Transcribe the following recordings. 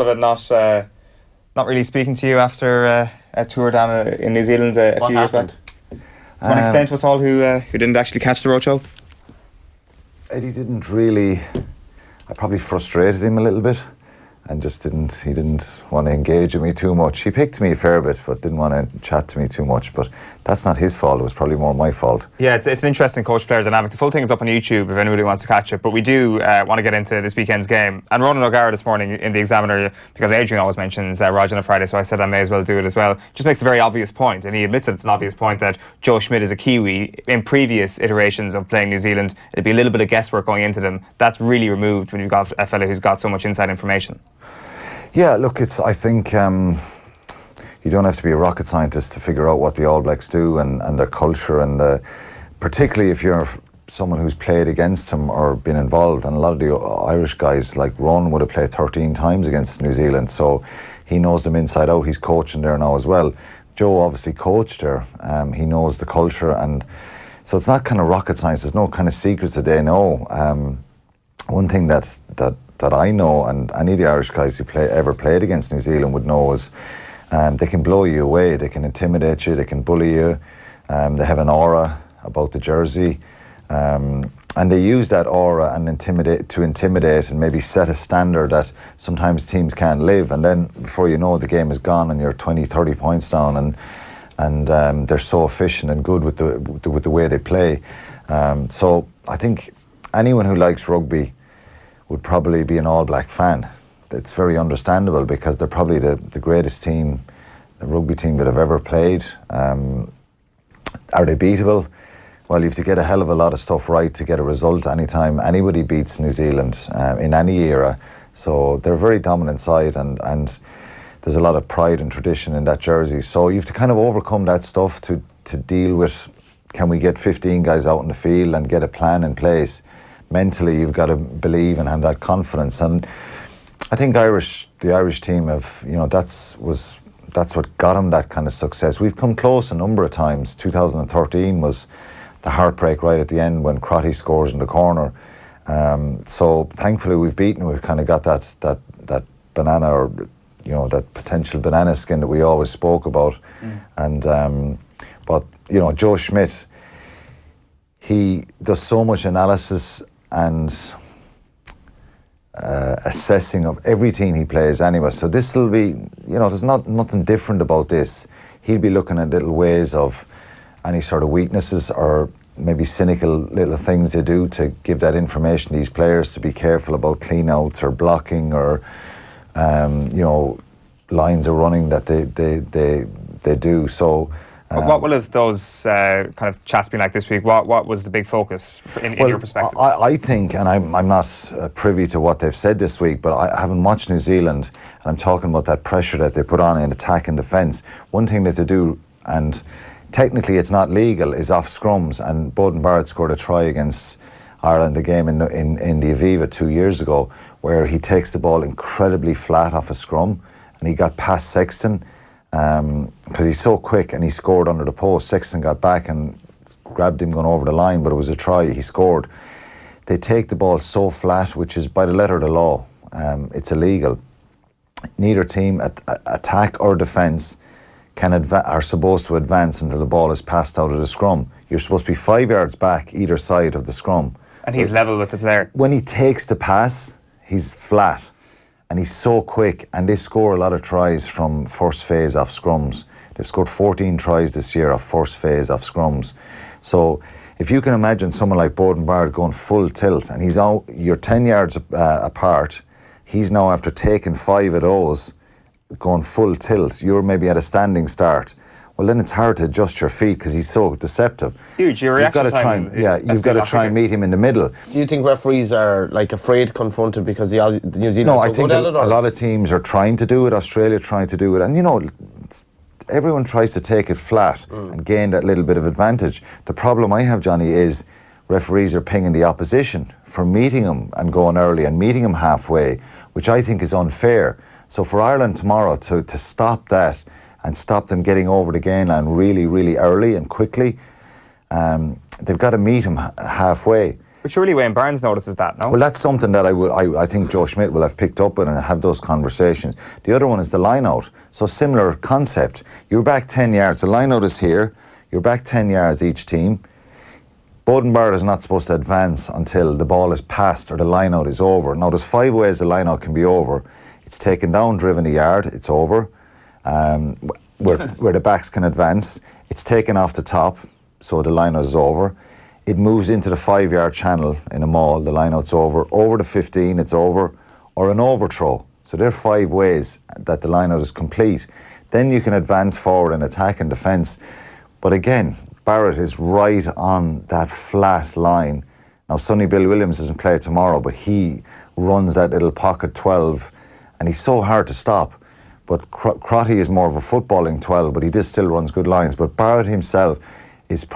of it not really speaking to you after a tour down in New Zealand a few years back. Do you want to explain to us all who didn't actually catch the roadshow? Eddie didn't really. I probably frustrated him a little bit, and just he didn't want to engage with me too much. He picked me a fair bit, but didn't want to chat to me too much. But that's not his fault. It was probably more my fault. Yeah, it's an interesting coach-player dynamic. The full thing is up on YouTube if anybody wants to catch it. But we do want to get into this weekend's game. And Ronan O'Gara this morning in the Examiner, because Adrian always mentions Roger on a Friday, so I said I may as well do it as well. Just makes a very obvious point, and he admits that it's an obvious point, that Joe Schmidt is a Kiwi. In previous iterations of playing New Zealand, it'd be a little bit of guesswork going into them. That's really removed when you've got a fella who's got so much inside information. Yeah, look, I think you don't have to be a rocket scientist to figure out what the All Blacks do and their culture, and particularly if you're someone who's played against them or been involved. And a lot of the Irish guys, like Ron, would have played 13 times against New Zealand, so he knows them inside out. He's coaching there now as well. Joe obviously coached there. He knows the culture, and so it's not kind of rocket science. There's no kind of secrets that they know. One thing that I know, and any of the Irish guys who ever played against New Zealand would know, is they can blow you away, they can intimidate you, they can bully you, they have an aura about the jersey, and they use that aura and intimidate and maybe set a standard that sometimes teams can't live, and then before you know it, the game is gone and you're 20-30 points down, and they're so efficient and good with the way they play. So I think anyone who likes rugby would probably be an All Black fan. It's very understandable because they're probably the greatest team, the rugby team that have ever played. Are they beatable? Well, you have to get a hell of a lot of stuff right to get a result anytime anybody beats New Zealand in any era. So they're a very dominant side, and there's a lot of pride and tradition in that jersey. So you have to kind of overcome that stuff to deal with, can we get 15 guys out in the field and get a plan in place? Mentally, you've got to believe and have that confidence, and I think the Irish team have, that's what got them that kind of success. We've come close a number of times. 2013 was the heartbreak right at the end when Crotty scores in the corner. So thankfully we've beaten. We've kind of got that banana, or that potential banana skin that we always spoke about. And but Joe Schmidt, he does so much analysis and assessing of every team he plays anyway. So this will be, there's nothing different about this. He'll be looking at little ways of any sort of weaknesses or maybe cynical little things they do to give that information to these players to be careful about clean-outs or blocking or, lines of running that they do. So. What will have those kind of chats been like this week? What was the big focus in your perspective? I think, and I'm not privy to what they've said this week, but I haven't watched New Zealand, and I'm talking about that pressure that they put on in attack and defence. One thing that they do, and technically it's not legal, is off scrums, and Beauden Barrett scored a try against Ireland, a game in the Aviva 2 years ago, where he takes the ball incredibly flat off a scrum, and he got past Sexton, because he's so quick, and he scored under the post. Sexton got back and grabbed him going over the line, but it was a try. He scored. They take the ball so flat, which is by the letter of the law. It's illegal. Neither team, attack or defence, are supposed to advance until the ball is passed out of the scrum. You're supposed to be 5 yards back either side of the scrum. And he's level with the player. When he takes the pass, he's flat. And he's so quick, and they score a lot of tries from first phase off scrums. They've scored 14 tries this year off first phase off scrums. So if you can imagine someone like Beauden Barrett going full tilt, and you're 10 yards apart, he's now, after taking 5 of those, going full tilt. You're maybe at a standing start. Well, then it's hard to adjust your feet because he's so deceptive. Huge. Your reaction time. You've got to try and meet him in the middle. Do you think referees are afraid to confront it because the New Zealand? No, I think a lot of teams are trying to do it. Australia trying to do it, and everyone tries to take it flat and gain that little bit of advantage. The problem I have, Johnny, is referees are pinging the opposition for meeting them and going early and meeting them halfway, which I think is unfair. So for Ireland tomorrow to stop that and stop them getting over the gain line really, really early and quickly, they've got to meet him halfway. But surely Wayne Barnes notices that, no? Well, that's something that I think Joe Schmidt will have picked up on and have those conversations. The other one is the line-out. So similar concept. You're back 10 yards. The line-out is here. You're back 10 yards each team. Beauden Barrett is not supposed to advance until the ball is passed or the line-out is over. Now, there's 5 ways the line-out can be over. It's taken down, driven a yard, it's over. Where the backs can advance. It's taken off the top, so the line-out is over. It moves into the 5-yard channel in a maul, the line-out's over. Over the 15, it's over. Or an overthrow. So there are 5 ways that the line-out is complete. Then you can advance forward and attack and defence. But again, Barrett is right on that flat line. Now, Sonny Bill Williams doesn't play tomorrow, but he runs that little pocket 12, and he's so hard to stop. But Crotty is more of a footballing 12, but he just still runs good lines. But Barrett himself is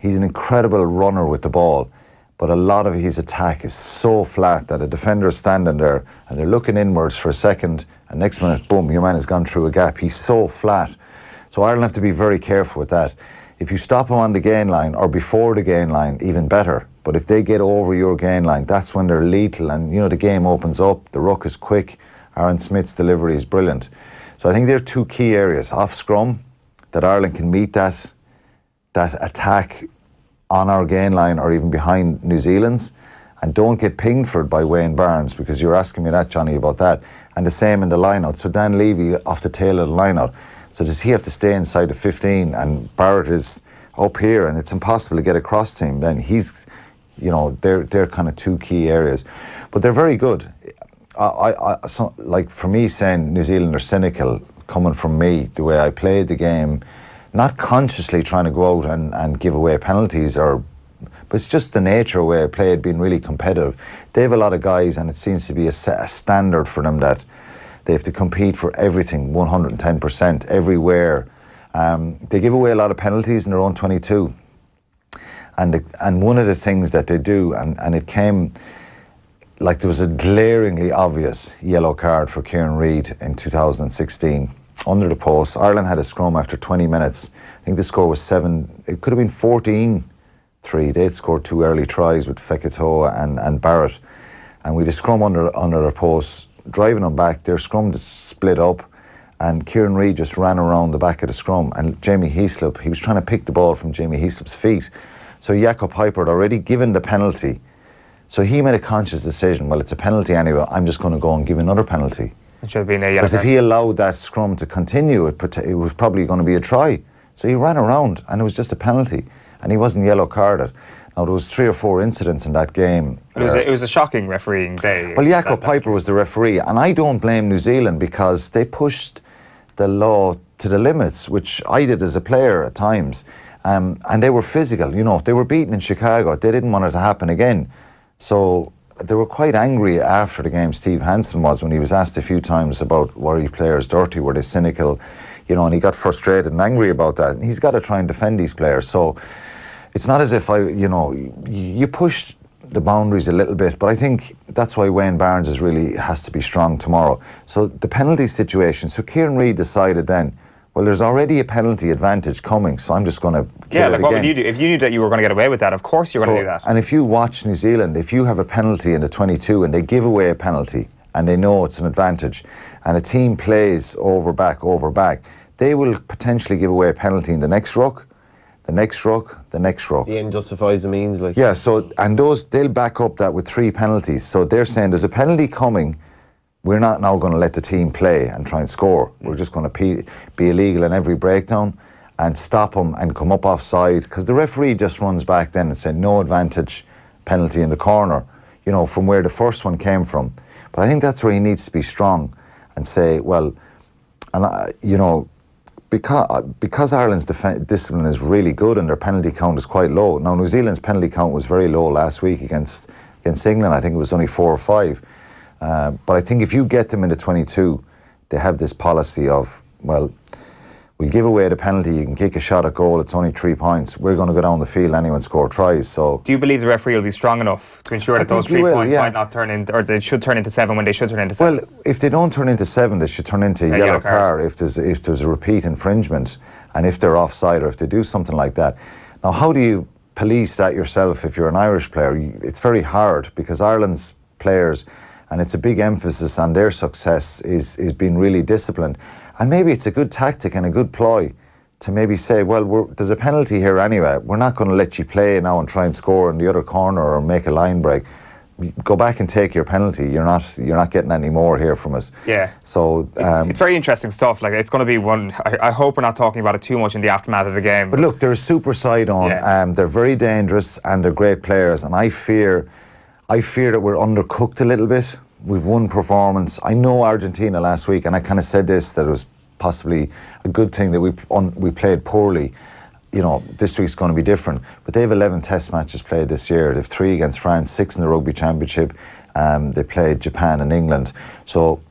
he's an incredible runner with the ball, but a lot of his attack is so flat that a defender is standing there and they're looking inwards for a second, and next minute, boom, your man has gone through a gap. He's so flat. So Ireland have to be very careful with that. If you stop him on the gain line or before the gain line, even better. But if they get over your gain line, that's when they're lethal, and the game opens up, the ruck is quick. Aaron Smith's delivery is brilliant. So I think there are 2 key areas. Off scrum, that Ireland can meet that attack on our gain line or even behind New Zealand's, and don't get pinged for it by Wayne Barnes, because you're asking me that, Johnny, about that. And the same in the line-out. So Dan Levy off the tail of the line-out. So does he have to stay inside the 15, and Barrett is up here and it's impossible to get across to him? Then he's, they're kind of 2 key areas. But they're very good. Like for me, saying New Zealand are cynical, coming from me, the way I played the game, not consciously trying to go out and give away penalties, but it's just the nature of the way I played, being really competitive. They have a lot of guys, and it seems to be a standard for them that they have to compete for everything, 110%, everywhere. They give away a lot of penalties in their own 22. And one of the things that they do, and it came, like there was a glaringly obvious yellow card for Kieran Reid in 2016 under the post. Ireland had a scrum after 20 minutes. I think the score was 7, it could have been 14-3. They'd scored 2 early tries with Fekitoa and Barrett. And we had a scrum under the post, driving them back. Their scrum just split up, and Kieran Reid just ran around the back of the scrum. And Jamie Heaslip, he was trying to pick the ball from Jamie Heaslip's feet. So Jakob Piper had already given the penalty. So he made a conscious decision, well, it's a penalty anyway, I'm just going to go and give another penalty. It should have been a yellow Because if card. he allowed that scrum to continue, it was probably going to be a try. So he ran around, and it was just a penalty, and he wasn't yellow carded. Now, there was 3 or 4 incidents in that game. It was a shocking refereeing day. Well, Jakob Piper was the referee, and I don't blame New Zealand, because they pushed the law to the limits, which I did as a player at times. And they were physical, they were beaten in Chicago. They didn't want it to happen again. So they were quite angry after the game, Steve Hansen was, when he was asked a few times about were players dirty, were they cynical, and he got frustrated and angry about that. And he's got to try and defend these players. So it's not as if you pushed the boundaries a little bit, but I think that's why Wayne Barnes has to be strong tomorrow. So the penalty situation, so Kieran Reid decided then, well, there's already a penalty advantage coming, so I'm just going to kill it again. What would you do? If you knew that you were going to get away with that, of course you're going to do that. And if you watch New Zealand, if you have a penalty in the 22 and they give away a penalty and they know it's an advantage, and a team plays over back, they will potentially give away a penalty in the next ruck, the next ruck, the next ruck. The end justifies the means. Yeah, so, and they'll back up that with 3 penalties. So they're saying there's a penalty coming. We're not now going to let the team play and try and score. We're just going to be illegal in every breakdown and stop them and come up offside, because the referee just runs back then and said no advantage, penalty in the corner, from where the first one came from. But I think that's where he needs to be strong and say, well, and because Ireland's discipline is really good and their penalty count is quite low. Now, New Zealand's penalty count was very low last week against England. I think it was only 4 or 5. But I think if you get them into 22, they have this policy of, well, we'll give away the penalty, you can kick a shot at goal, it's only 3 points. We're going to go down the field, anyone score tries. So, do you believe the referee will be strong enough to ensure that those 3 points might not turn into, or they should turn into 7 when they should turn into 7? Well, if they don't turn into 7, they should turn into a yellow card if there's a repeat infringement, and if they're offside or if they do something like that. Now, how do you police that yourself if you're an Irish player. It's very hard because Ireland's players, and it's a big emphasis on their success, is being really disciplined. And maybe it's a good tactic and a good ploy to maybe say, well, there's a penalty here anyway. We're not going to let you play now and try and score in the other corner or make a line break. Go back and take your penalty. You're not getting any more here from us. Yeah. So it's very interesting stuff. Like, it's going to be one. I hope we're not talking about it too much in the aftermath of the game. But look, they're a super side on. Yeah. They're very dangerous and they're great players. And I fear that we're undercooked a little bit. We've won performance. I know Argentina last week, and I kind of said this, that it was possibly a good thing that we played poorly. You know, this week's going to be different. But they have 11 test matches played this year. They have 3 against France, 6 in the Rugby Championship. They played Japan and England. So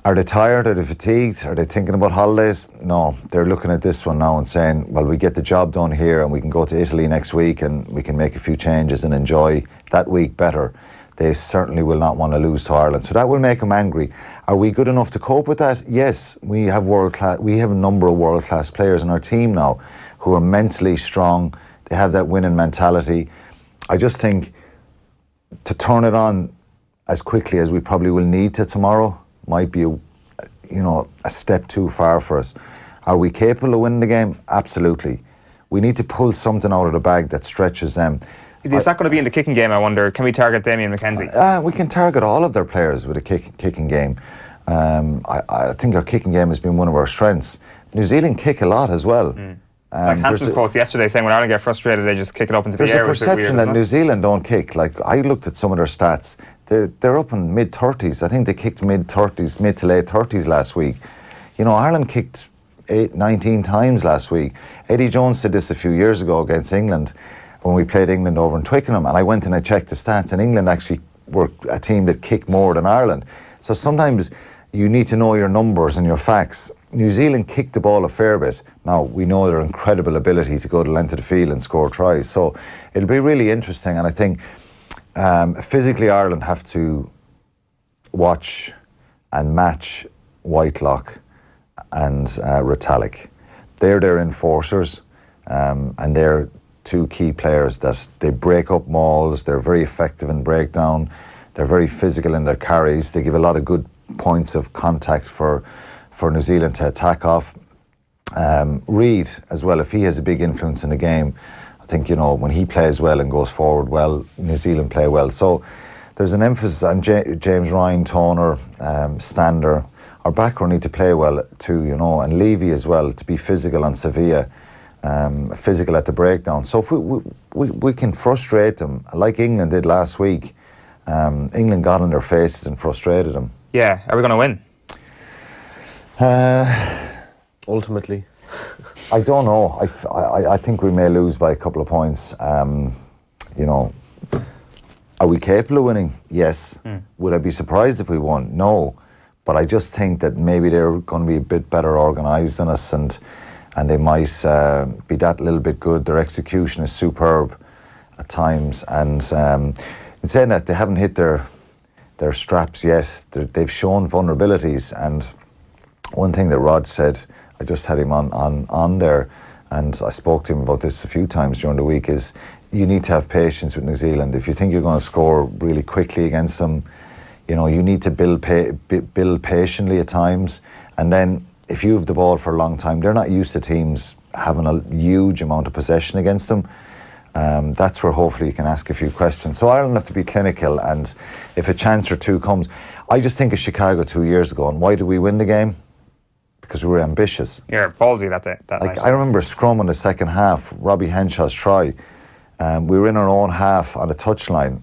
are they tired? Are they fatigued? Are they thinking about holidays? No, they're looking at this one now and saying, well, we get the job done here and we can go to Italy next week and we can make a few changes and enjoy that week better. They certainly will not want to lose to Ireland. So that will make them angry. Are we good enough to cope with that? Yes, we have a number of world-class players in our team now who are mentally strong. They have that winning mentality. I just think to turn it on as quickly as we probably will need to tomorrow might be a step too far for us. Are we capable of winning the game? Absolutely. We need to pull something out of the bag that stretches them. Is that going to be in the kicking game, I wonder? Can we target Damien McKenzie? We can target all of their players with a kicking game. I think our kicking game has been one of our strengths. New Zealand kick a lot as well. Like Hansen's quotes yesterday saying when Ireland get frustrated, they just kick it up into the air. There's a perception that New Zealand don't kick. Like, I looked at some of their stats. They're up in mid-30s. I think they kicked mid-30s, mid to late 30s last week. You know, Ireland kicked 19 times last week. Eddie Jones did this a few years ago against England, when we played England over in Twickenham, and I went and I checked the stats, and England actually were a team that kicked more than Ireland. So sometimes you need to know your numbers and your facts. New Zealand kicked the ball a fair bit. Now, we know their incredible ability to go the length of the field and score tries. So it'll be really interesting, and I think physically Ireland have to watch and match Whitelock and Retallick. They're their enforcers, and they're 2 key players that they break up mauls. They're very effective in breakdown. They're very physical in their carries. They give a lot of good points of contact for New Zealand to attack off. Reid as well, if he has a big influence in the game, I think, when he plays well and goes forward well, New Zealand play well. So there's an emphasis on James Ryan, Toner, Stander. Our back row need to play well too, and Levy as well, to be physical on Sevilla. Physical at the breakdown. So if we can frustrate them, like England did last week. England got on their faces and frustrated them. Yeah, are we going to win? Ultimately. I don't know. I think we may lose by a couple of points. Are we capable of winning? Yes. Would I be surprised if we won? No. But I just think that maybe they're going to be a bit better organised than us, and they might be that little bit good. Their execution is superb at times, and in saying that, they haven't hit their straps yet. They've shown vulnerabilities, and one thing that Rod said, I just had him on there, and I spoke to him about this a few times during the week, is you need to have patience with New Zealand. If you think you're going to score really quickly against them, you need to build patiently at times, and then if you have the ball for a long time, they're not used to teams having a huge amount of possession against them. That's where hopefully you can ask a few questions. So Ireland have to be clinical, and if a chance or two comes, I just think of Chicago 2 years ago, and why did we win the game? Because we were ambitious. Yeah, ballsy that day. Like, I remember a scrum in the second half, Robbie Henshaw's try. We were in our own half on the touchline.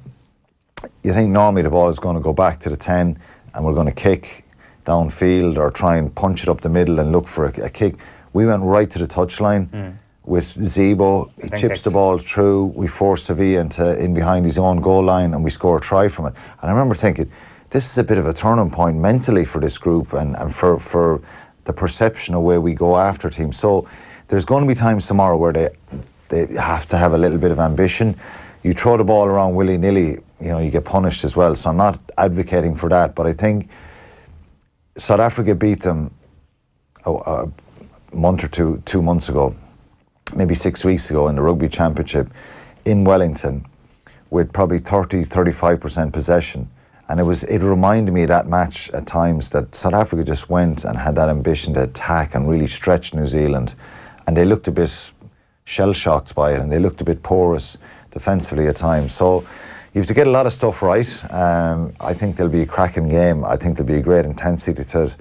You think normally the ball is going to go back to the 10 and we're going to kick downfield or try and punch it up the middle and look for a kick. We went right to the touchline with Zebo. He chips the ball through. We force Sevilla in behind his own goal line, and we score a try from it. And I remember thinking, this is a bit of a turning point mentally for this group and for the perception of where we go after teams. So there's going to be times tomorrow where they have to have a little bit of ambition. You throw the ball around willy-nilly, you get punished as well. So I'm not advocating for that, but I think South Africa beat them a month or 2 months ago. maybe 6 weeks ago in the Rugby Championship in Wellington with probably 30-35% possession. And it reminded me of that match at times that South Africa just went and had that ambition to attack and really stretch New Zealand. And they looked a bit shell-shocked by it, and they looked a bit porous defensively at times. So you have to get a lot of stuff right. I think there'll be a cracking game. I think there'll be a great intensity to it.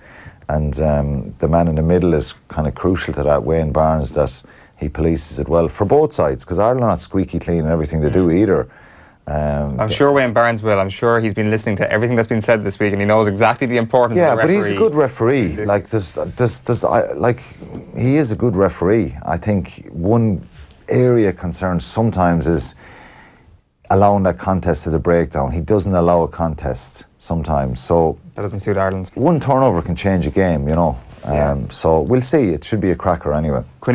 And the man in the middle is kind of crucial to that, Wayne Barnes, that he polices it well for both sides, because Ireland are not squeaky clean in everything they do either. I'm sure Wayne Barnes will. I'm sure he's been listening to everything that's been said this week, and he knows exactly the importance of the referee. Yeah, but he's a good referee. Like, he is a good referee. I think one area concern sometimes is allowing that contest to the breakdown. He doesn't allow a contest sometimes, so that doesn't suit Ireland. One turnover can change a game, you know. So we'll see. It should be a cracker anyway.